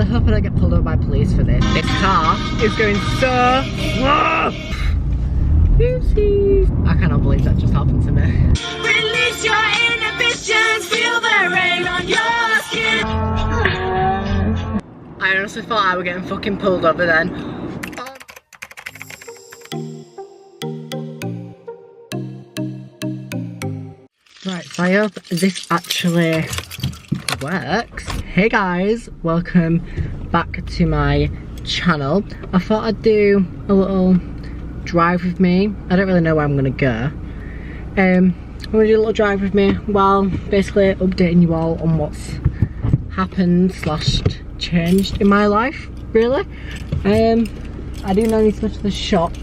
really hope I don't get pulled over by police for this. This car is going so slow. I cannot believe that just happened to me. Release your inhibitions, feel the rain on your skin. I honestly thought I were getting fucking pulled over then. Right, so I hope this actually works. Hey guys, welcome back to my channel. I thought I'd do a little drive with me. I don't really know where I'm gonna go. I'm gonna do a little drive with me while basically updating you all on what's happened / changed in my life, really. I do now need to go to the shop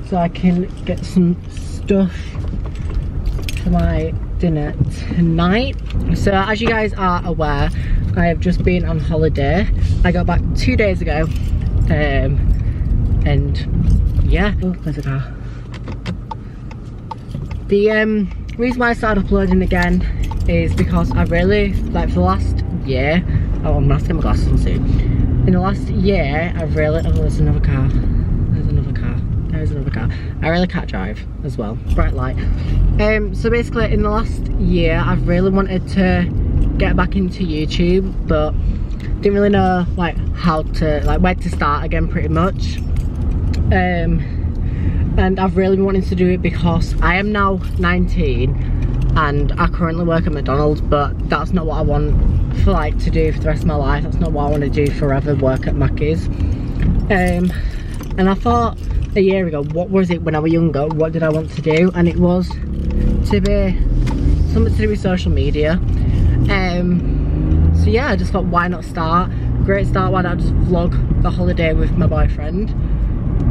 so I can get some stuff for my dinner tonight. So as you guys are aware, I have just been on holiday. I got back 2 days ago, and yeah, oh, there's a car. The reason why I started uploading again is because I really, like, for the last year, oh, I'm gonna have to get my glasses on soon. In the last year, I've really, oh, there's another car. There's another car. There's another car. I really can't drive as well. Bright light. So basically, in the last year, I've really wanted to get back into YouTube, but didn't really know like how to, like, where to start again, pretty much. And I've really been wanting to do it because I am now 19 and I currently work at McDonald's, but that's not what I want for, like, to do for the rest of my life. That's not what I want to do forever, work at Mackey's. And I thought a year ago, what was it when I was younger, what did I want to do? And it was to be something to do with social media. So yeah, I just thought, why not start? Great start, why not just vlog the holiday with my boyfriend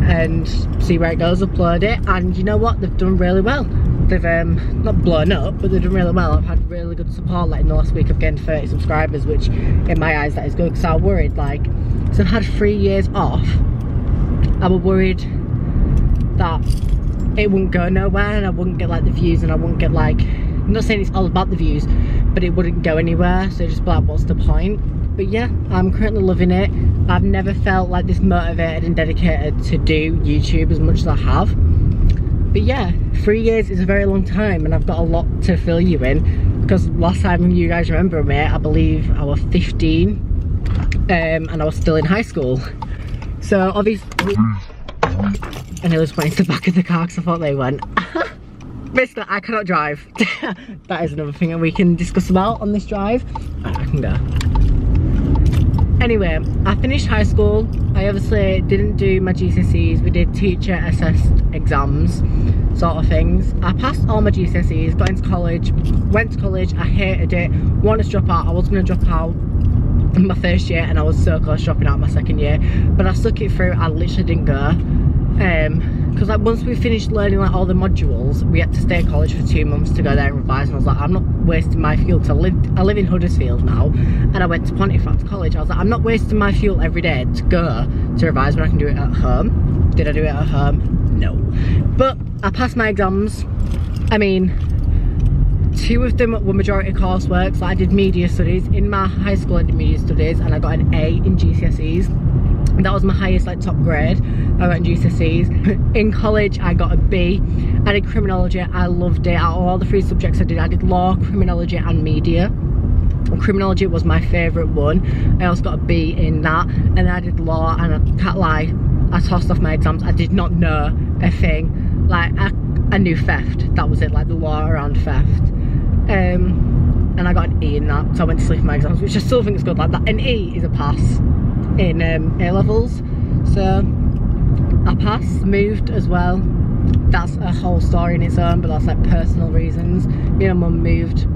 and see where it goes, upload it. And you know what, they've done really well. They've not blown up, but they've done really well. I've had really good support. Like in the last week I've gained 30 subscribers, which in my eyes that is good, because I was worried, like, so I've had 3 years off. I was worried that it wouldn't go nowhere and I wouldn't get like the views, and I wouldn't get, like, I'm not saying it's all about the views, but it wouldn't go anywhere, so just be like, what's the point? But yeah, I'm currently loving it. I've never felt like this motivated and dedicated to do YouTube as much as I have. But yeah, 3 years is a very long time, and I've got a lot to fill you in, because last time you guys remember me, I believe I was 15, and I was still in high school. So obviously, and I was pointing to the back of the car because I thought they went. Basically, I cannot drive. That is another thing that we can discuss about on this drive. Right, I can go. Anyway, I finished high school. I obviously didn't do my GCSEs. We did teacher assessed exams, sort of things. I passed all my GCSEs, got into college, went to college. I hated it, wanted to drop out. I was going to drop out in my first year, and I was so close to dropping out my second year, but I stuck it through. I literally didn't go. Because like once we finished learning like all the modules, we had to stay at college for 2 months to go there and revise, and I was like, I'm not wasting my fuel to live. I live in Huddersfield now, and I went to Pontefract College. I was like, I'm not wasting my fuel every day to go to revise when I can do it at home. Did I do it at home? No. But I passed my exams. I mean, 2 of them were majority coursework. So I did media studies. In my high school I did media studies, and I got an A in GCSEs. That was my highest, like, top grade I got in GCSEs. In college I got a B. I did criminology. I loved it. Out of all the 3 subjects I did law, criminology and media. Criminology was my favourite one. I also got a B in that, and then I did law, and I can't lie, I tossed off my exams. I did not know a thing. Like, I knew theft, that was it, like the law around theft. And I got an E in that, so I went to sleep for my exams, which I still think is good. Like, that, an E is a pass in A-levels. So I passed, moved as well. That's a whole story in its own, but that's like personal reasons. Me and my mum moved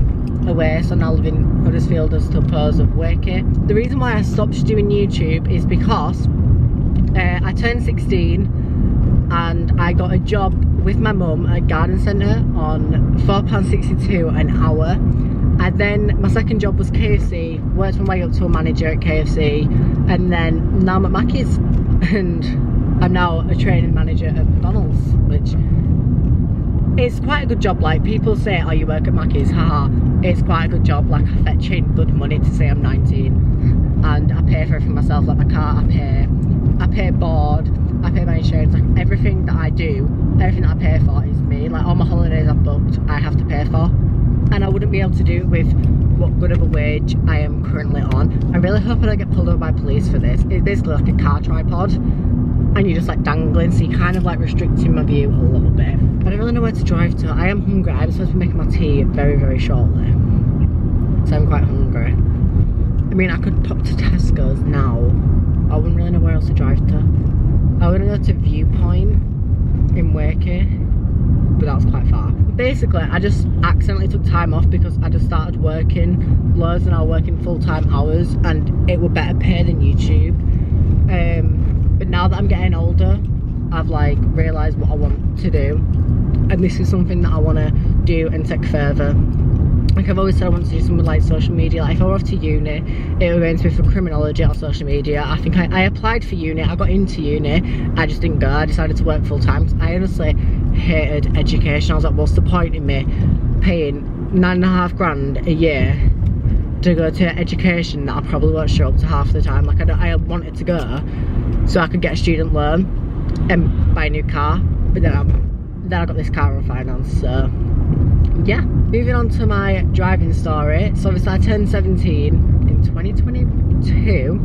away, so now I live in Huddersfield as opposed of Wakey. The reason why I stopped doing YouTube is because I turned 16 and I got a job with my mum at a garden centre on £4.62 an hour. And then my second job was KFC, worked my way up to a manager at KFC, and then now I'm at Mackey's, and I'm now a training manager at McDonald's, which it's quite a good job. Like, people say, oh, you work at Mackey's, haha. It's quite a good job. Like, I fetch in good money to say I'm 19, and I pay for everything myself. Like my car, I pay board, I pay my insurance. Like, everything that I do, everything that I pay for is me. Like, all my holidays I've booked, I have to pay for, and I wouldn't be able to do it with what good of a wage I am currently on. I really hope I don't get pulled over by police for this. It's basically like a car tripod, and you're just like dangling, so you're kind of like restricting my view a little bit. I don't really know where to drive to. I am hungry. I'm supposed to be making my tea very, very shortly, so I'm quite hungry. I mean, I could pop to Tesco's now. I wouldn't really know where else to drive to. I was gonna go to Viewpoint in Wakey, but that was quite far. Basically, I just accidentally took time off because I just started working loads, and I was working full-time hours, and it were better pay than YouTube. But now that I'm getting older, I've like realised what I want to do, and this is something that I want to do and take further. Like I've always said, I want to do something like social media. Like if I were off to uni, it would going to be for criminology or social media. I think I applied for uni, I got into uni, I just didn't go. I decided to work full time. I honestly hated education. I was like, what's the point in me paying £9.5 grand a year to go to education that I probably won't show up to half the time? Like I wanted to go so I could get a student loan and buy a new car, but then I got this car on finance. So yeah, moving on to my driving story. So obviously I turned 17 in 2022.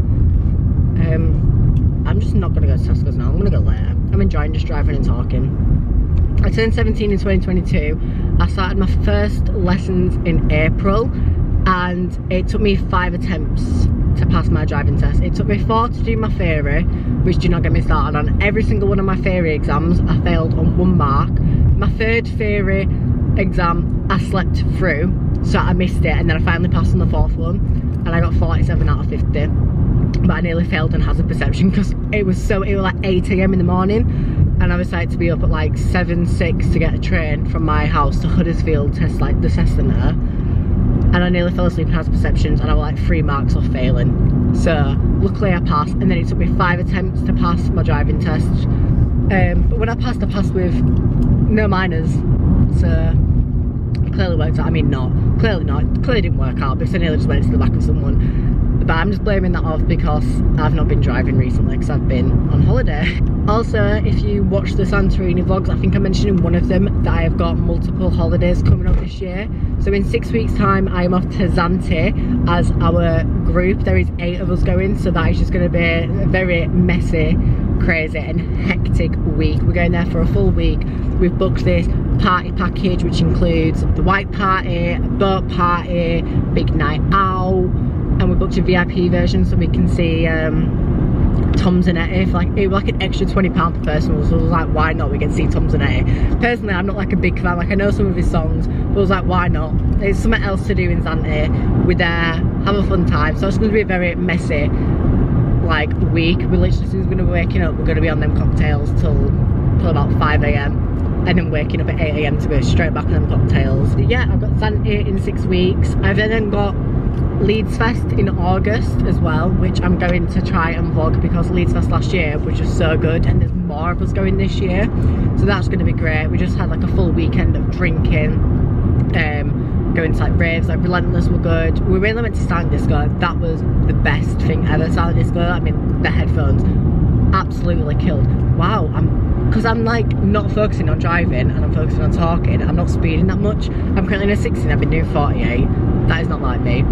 I'm just not gonna go to Tesco's now, I'm gonna go later. I'm enjoying just driving and talking. I turned 17 in 2022. I started my first lessons in April, and it took me 5 attempts to pass my driving test. It took me 4 to do my theory, which did not get me started on. Every single one of my theory exams I failed on 1 mark. My third theory exam I slept through, so I missed it, and then I finally passed on the 4th one, and I got 47 out of 50. But I nearly failed on hazard perception because it was like 8 AM in the morning, and I decided to be up at like 7:06 to get a train from my house to Huddersfield test, like the test centre, and I nearly fell asleep in hazard perceptions, and I was like 3 marks off failing. So luckily I passed, and then it took me 5 attempts to pass my driving test. But when I passed with no minors, so it clearly worked out. I mean, clearly didn't work out because I nearly just went into the back of someone. But I'm just blaming that off because I've not been driving recently because I've been on holiday. Also, if you watch the Santorini vlogs, I think I mentioned in one of them that I have got multiple holidays coming up this year. So in 6 weeks time I am off to Zante as our group. There is 8 of us going, so that is just going to be a very messy, crazy and hectic week. We're going there for a full week. We've booked this party package which includes the white party, boat party, big night out, and we booked a VIP version so we can see Tom Zanetti for like, it was like an extra £20 per person. So I was like, why not? We get to see Tom Zanetti. Personally, I'm not like a big fan. Like I know some of his songs, but I was like, why not? There's something else to do in Zante. We're there, have a fun time. So it's going to be a very messy like week. We're literally, as soon as we're going to be waking up, we're going to be on them cocktails till about 5 AM, and then waking up at 8 AM to go straight back on them cocktails. But yeah, I've got Zante in 6 weeks. I've then got Leeds Fest in August as well, which I'm going to try and vlog because Leeds Fest last year was just so good, and there's more of us going this year, so that's going to be great. We just had like a full weekend of drinking, going to like raves, like Relentless were good. We really went to Silent Disco. That was the best thing ever. Silent Disco, I mean the headphones absolutely killed. Wow, because I'm like not focusing on driving and I'm focusing on talking. I'm not speeding that much. I'm currently in a 60 and I've been doing 48. That is not like me.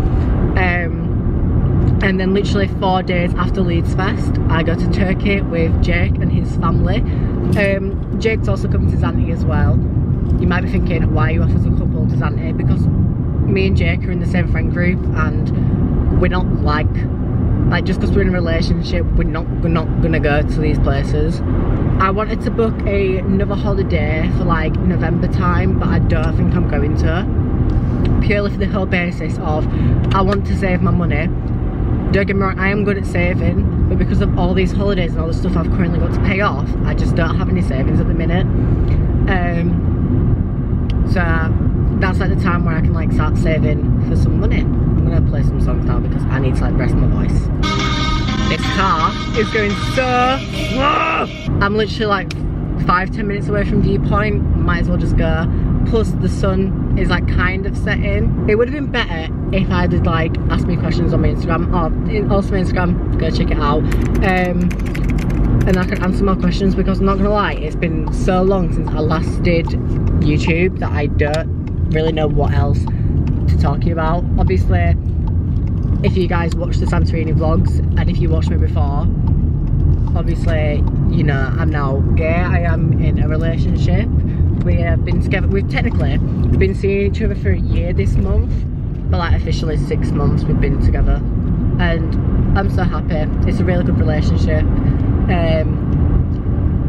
And then literally 4 days after Leeds Fest, I go to Turkey with Jake and his family. Jake's also coming to Zante as well. You might be thinking, why are you off as a couple to Zante? Because me and Jake are in the same friend group, and we're not like just because we're in a relationship, we're not gonna go to these places. I wanted to book another holiday for like November time, but I don't think I'm going to. Purely for the whole basis of I want to save my money. Don't get me wrong, I am good at saving, but because of all these holidays and all the stuff I've currently got to pay off, I just don't have any savings at the minute. So that's like the time where I can like start saving for some money. I'm gonna play some songs now because I need to like rest my voice. This car is going so slow. I'm literally like 5-10 minutes away from Viewpoint, might as well just go. Plus the sun is like kind of setting. It would have been better if I did like ask me questions on my Instagram, or also my Instagram, go check it out, and I can answer more questions, because I'm not gonna lie, it's been so long since I last did YouTube that I don't really know what else to talk to you about. Obviously, if you guys watch the Santorini vlogs, and if you watched me before, obviously, you know, I'm now gay. I am in a relationship. We have been together, we've been seeing each other for a year this month, but like officially 6 months we've been together, and I'm so happy. It's a really good relationship,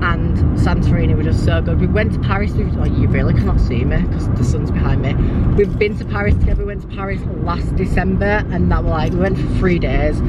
and Santorini was just so good. We went to Paris, oh, you really cannot see me because the sun's behind me. We've been to Paris together. We went to Paris last December, and that were like, we went for 3 days.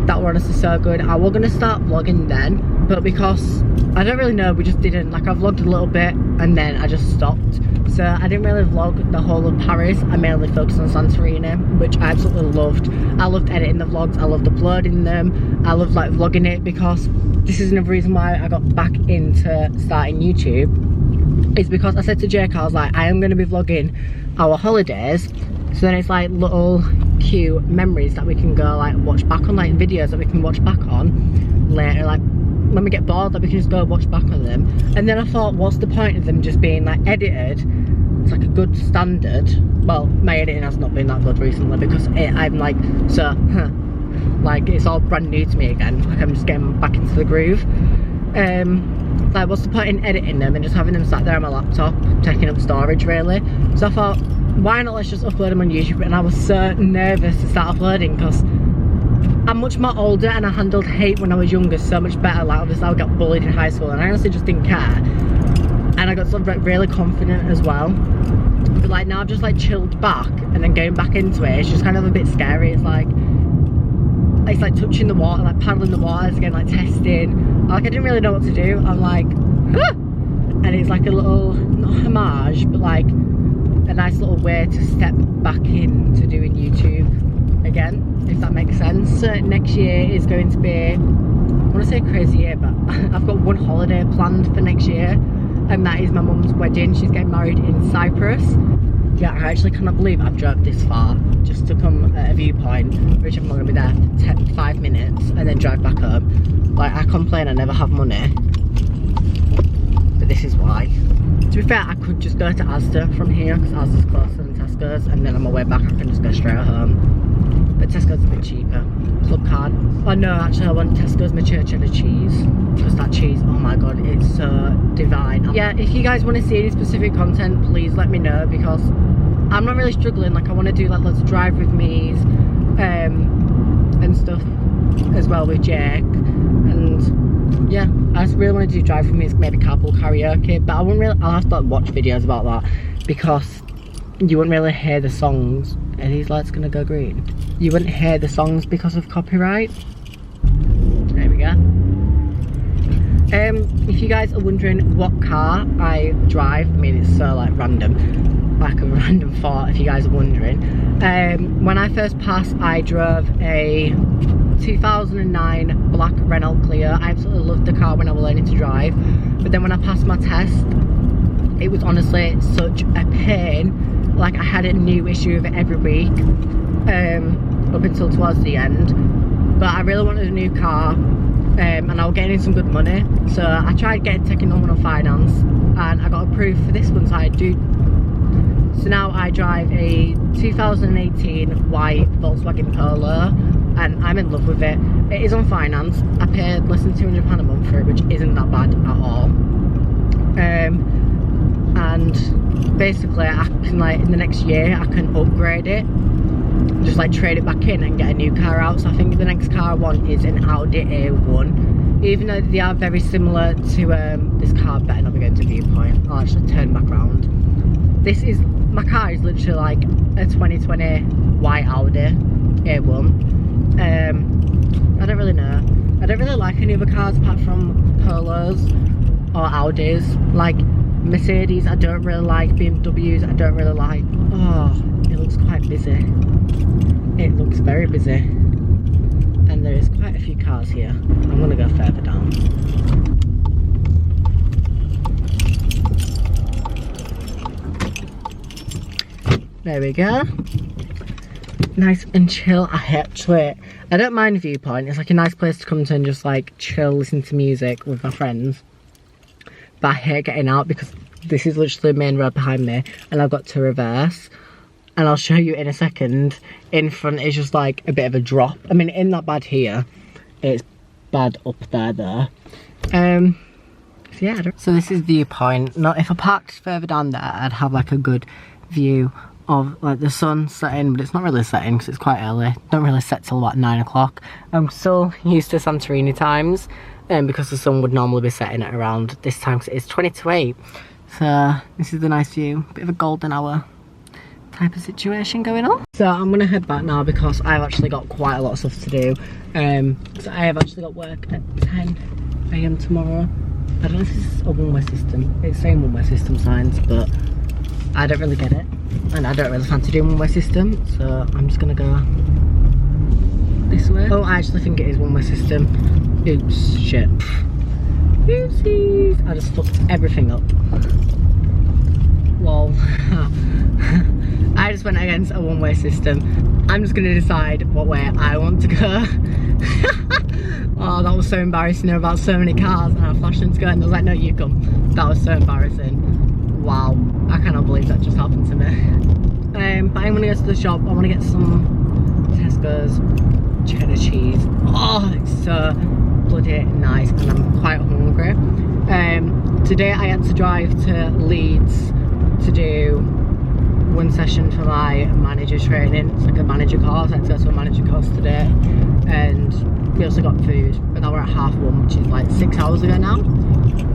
That were honestly so good. I was gonna start vlogging then, but because I don't really know, we just didn't. Like, I vlogged a little bit and then I just stopped. So I didn't really vlog the whole of Paris. I mainly focused on Santorini, which I absolutely loved. I loved editing the vlogs, I loved uploading them, I loved like vlogging it, because this is another reason why I got back into starting YouTube, is because I said to Jake, I was like, I am going to be vlogging our holidays, so then it's like little cute memories that we can go like watch back on, like videos that we can watch back on later, like when we get bored, that we can just go watch back on them. And then I thought, what's the point of them just being like edited to like a good standard? Well, my editing has not been that good recently, because I'm like, so like it's all brand new to me again, like I'm just getting back into the groove. Like, what's the point in editing them and just having them sat there on my laptop taking up storage, really? So I thought, why not let's just upload them on YouTube? And I was so nervous to start uploading, because I'm much more older and I handled hate when I was younger so much better. Like, obviously I got bullied in high school and I honestly just didn't care, and I got sort of really confident as well. But like now I've just like chilled back, and then going back into it, it's just kind of a bit scary. It's like touching the water, like paddling the waters again, like testing. Like, I didn't really know what to do. I'm like, huh! And it's like a little, not homage, but like a nice little way to step back into doing YouTube again, if that makes sense. So next year is going to be, I want to say a crazy year, but I've got one holiday planned for next year, and that is my mum's wedding. She's getting married in Cyprus. Yeah, I actually cannot believe I've drove this far just to come at a Viewpoint, which I'm not going to be there for 5 minutes, and then drive back home. Like, I complain I never have money, but this is why. To be fair, I could just go to Asda from here, because Asda's closer than Tesco's, and then on my way back I can just go straight home. But Tesco's a bit cheaper. Club card. Oh no, actually I want Tesco's mature cheddar cheese, because that cheese, oh my god, it's so divine. Yeah, if you guys want to see any specific content, please let me know, because I'm not really struggling. Like, I want to do like lots of drive with me's and stuff as well with Jake, and yeah, I just really want to do drive with me's, maybe carpool karaoke, but I wouldn't really, I'll have to like watch videos about that, because you wouldn't really hear the songs. Are these lights gonna go green? You wouldn't hear the songs because of copyright. There we go. If you guys are wondering what car I drive, I mean, it's so like random, like a random thought if you guys are wondering. When I first passed, I drove a 2009 black Renault Clio. I absolutely loved the car when I was learning to drive, but then when I passed my test, it was honestly such a pain. Like, I had a new issue of it every week, up until towards the end. But I really wanted a new car, and I was getting some good money, so I tried taking on one on finance, and I got approved for this one, so I do. So now I drive a 2018 white Volkswagen Polo, and I'm in love with it. It is on finance. I paid less than £200 a month for it, which isn't that bad at all. And basically I can, like, in the next year I can upgrade it, just like trade it back in and get a new car out. So I think the next car I want is an Audi A1, even though they are very similar to this car. Better not be going to Viewpoint. I'll actually turn back around. This is, my car is literally like a 2020 white Audi A1. I don't really know, I don't really like any other cars apart from Polos or Audis. Like Mercedes I don't really like, BMWs I don't really like. Oh, it looks quite busy. It looks very busy. And there is quite a few cars here. I'm gonna go further down. There we go. Nice and chill. I don't mind Viewpoint. It's like a nice place to come to and just like chill, listen to music with my friends. But I hate getting out because this is literally the main road behind me and I've got to reverse. And I'll show you in a second. In front is just like a bit of a drop. I mean, it ain't that bad here. It's bad up there though. So yeah, so this is Viewpoint. Now, if I parked further down there, I'd have like a good view of like the sun setting, but it's not really setting because it's quite early. Don't really set till about 9 o'clock. I'm still used to Santorini times, because the sun would normally be setting at around this time because it's 20 to 8. So this is the nice view, bit of a golden hour type of situation going on. So I'm gonna head back now because I've actually got quite a lot of stuff to do. So I have actually got work at 10 AM tomorrow. I don't know if this is a one-way system. It's saying one-way system signs, but I don't really get it. And I don't really fancy doing one-way system, so I'm just gonna go this way. Oh, I actually think it is one-way system. Oops, shit. Oopsies. I just fucked everything up. Lol. I just went against a one-way system. I'm just gonna decide what way I want to go. Oh, that was so embarrassing. There were about so many cars and I flashed them to go and they was like, no, you come. That was so embarrassing. Wow, I cannot believe that just happened to me. But I'm gonna go to the shop. I wanna get some Tesco's cheddar cheese. Oh, it's so bloody nice and I'm quite hungry. Today I had to drive to Leeds to do one session for my manager training. It's like a manager course. I had to go to a manager course today and we also got food, but now we're at 1:30, which is like 6 hours ago now.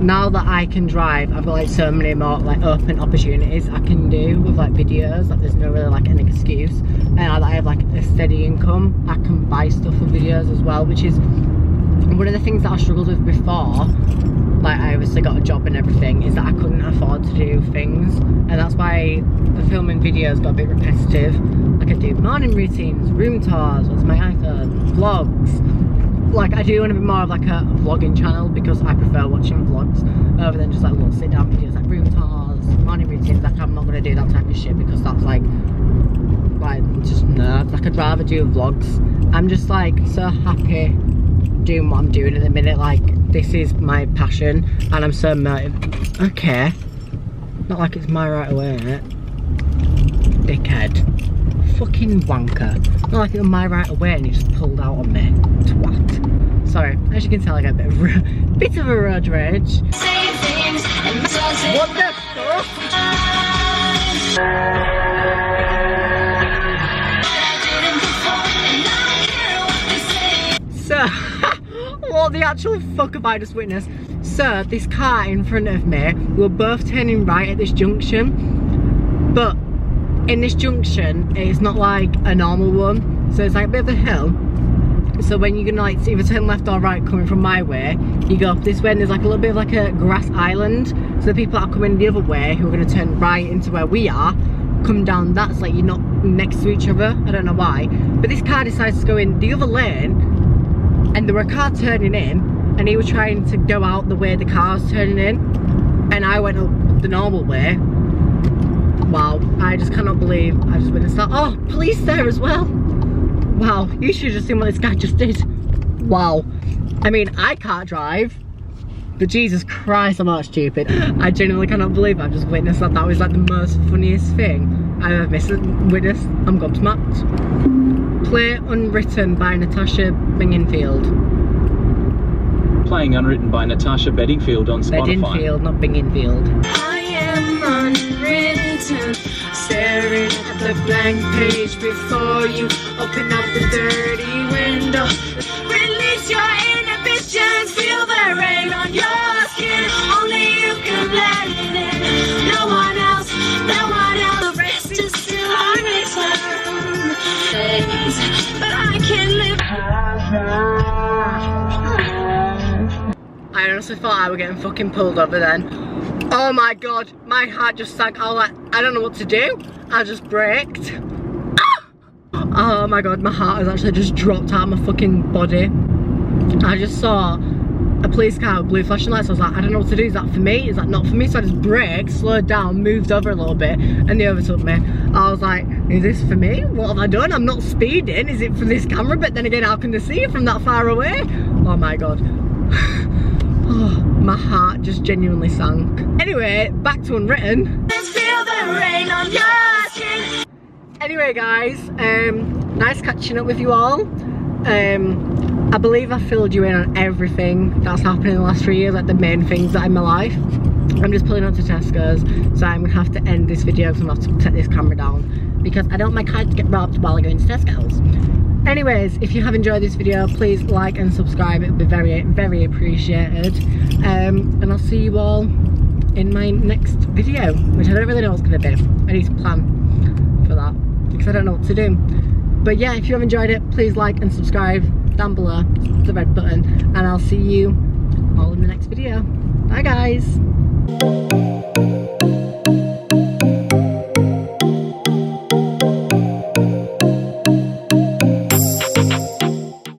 Now that I can drive, I've got like so many more like open opportunities I can do with like videos. Like there's no really like an excuse. And now that I have like a steady income, I can buy stuff for videos as well, which is one of the things that I struggled with before. Like I obviously got a job and everything, is that I couldn't afford to do things, and that's why the filming videos got a bit repetitive. Like I do morning routines, room tours, what's my iPhone, vlogs. Like I do want to be more of like a vlogging channel because I prefer watching vlogs over than just like little sit down videos like room tours, morning routines. Like I'm not going to do that type of shit because that's like just no. Like I'd rather do vlogs. I'm just like so happy doing what I'm doing at the minute. Like this is my passion and I'm so motivated. Okay, not like it's my right away, innit? Dickhead. Fucking wanker. Not like it was my right away and he just pulled out on me. Twat. Sorry, as you can tell I got a bit of a road rage. What the fuck? So, what the actual fuck have I just witnessed? So, this car in front of me, we were both turning right at this junction, but in this junction, it's not like a normal one, so it's like a bit of a hill. So when you're gonna like either turn left or right coming from my way, you go up this way and there's like a little bit of like a grass island. So the people that are coming the other way, who are gonna turn right into where we are, come down that, so like you're not next to each other. I don't know why. But this car decides to go in the other lane, and there were a car turning in, and he was trying to go out the way the car's turning in, and I went up the normal way. Wow, I just cannot believe I just witnessed that. Oh, police there as well. Wow, you should have just seen what this guy just did. Wow. I mean, I can't drive, but Jesus Christ, I'm not stupid. I genuinely cannot believe I've just witnessed that. That was like the most funniest thing I've ever witnessed. I'm gobsmacked. Play Unwritten by Natasha Bedingfield. Playing Unwritten by Natasha Bedingfield on Spotify. Bedingfield, not Bingingfield. I am unwritten, staring at the blank page before you. Open up the dirty window, release your inhibitions, feel the rain on your skin. Only you can let it in. No one else, no one else. The rest is still unreturned. But I can't live. I honestly thought I was getting fucking pulled over then. Oh my god, my heart just sank. I was like, I don't know what to do. I just braked. Oh my god, my heart has actually just dropped out of my fucking body. I just saw a police car with blue flashing lights. I was like, I don't know what to do. Is that for me? Is that not for me? So I just braked, slowed down, moved over a little bit, and they overtook me. I was like, is this for me? What have I done? I'm not speeding. Is it for this camera? But then again, how can they see it from that far away? Oh my god. Oh, my heart just genuinely sank. Anyway, back to Unwritten. Feel the rain on your skin. Anyway guys, nice catching up with you all. I believe I filled you in on everything that's happened in the last 3 years, like the main things that are in my life. I'm just pulling up to Tesco's, so I'm gonna have to end this video because I'm gonna have to set this camera down because I don't want my card to get robbed while I go into Tesco's. Anyways, if you have enjoyed this video, please like and subscribe. It would be very, very appreciated. And I'll see you all in my next video, which I don't really know what's gonna be. I need to plan for that because I don't know what to do. But yeah, if you have enjoyed it, please like and subscribe down below, the red button, and I'll see you all in the next video. Bye guys.